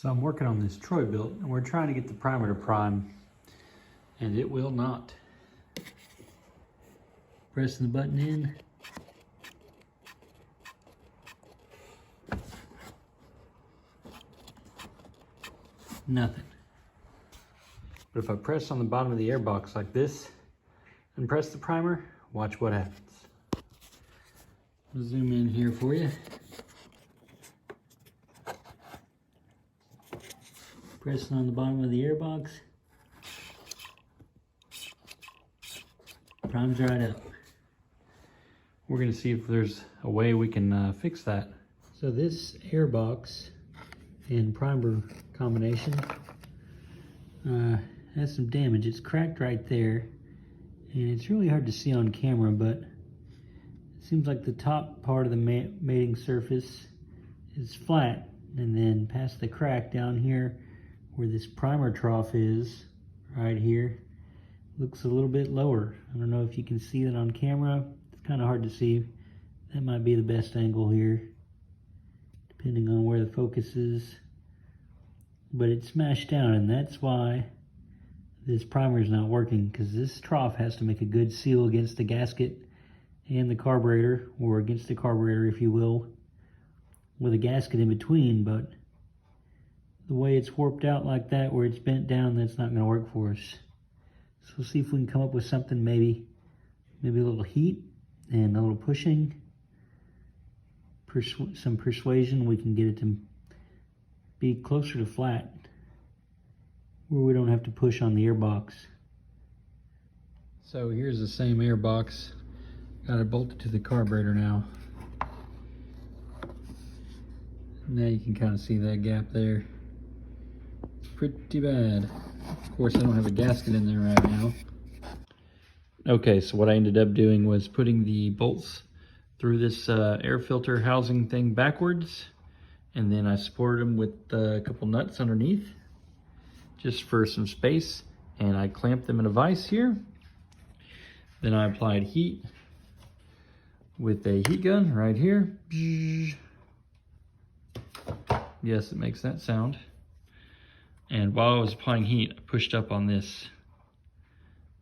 So I'm working on this Troy Built, and we're trying to get the primer to prime, and it will not. Pressing the button in. Nothing. But if I press on the bottom of the airbox like this and press the primer, watch what happens. I'll zoom in here for you. Pressing on the bottom of the airbox. Primes right up. We're going to see if there's a way we can fix that. So this airbox and primer combination has some damage. It's cracked right there, and it's really hard to see on camera, but it seems like the top part of the mating surface is flat, and then past the crack down here where this primer trough is, right here, looks a little bit lower. I don't know if you can see that on camera. It's kind of hard to see. That might be the best angle here, depending on where the focus is. But it's smashed down, and that's why this primer is not working, because this trough has to make a good seal against the gasket and the carburetor, or against the carburetor if you will, with a gasket in between. But the way it's warped out like that, where it's bent down, that's not going to work for us. So we'll see if we can come up with something, maybe a little heat and a little pushing, some persuasion. We can get it to be closer to flat, where we don't have to push on the airbox. So here's the same airbox. Got it bolted to the carburetor now. Now you can kind of see that gap there. It's pretty bad. Of course, I don't have a gasket in there right now. Okay, so what I ended up doing was putting the bolts through this air filter housing thing backwards, and then I supported them with a couple nuts underneath just for some space, and I clamped them in a vise here. Then I applied heat with a heat gun right here. Yes, it makes that sound. And while I was applying heat, I pushed up on this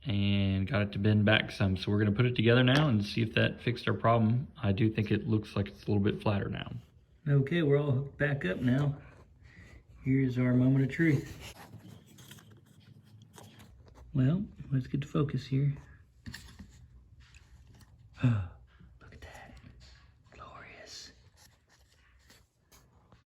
and got it to bend back some. So we're gonna put it together now and see if that fixed our problem. I do think it looks like it's a little bit flatter now. Okay, we're all hooked back up now. Here's our moment of truth. Well, let's get to focus here.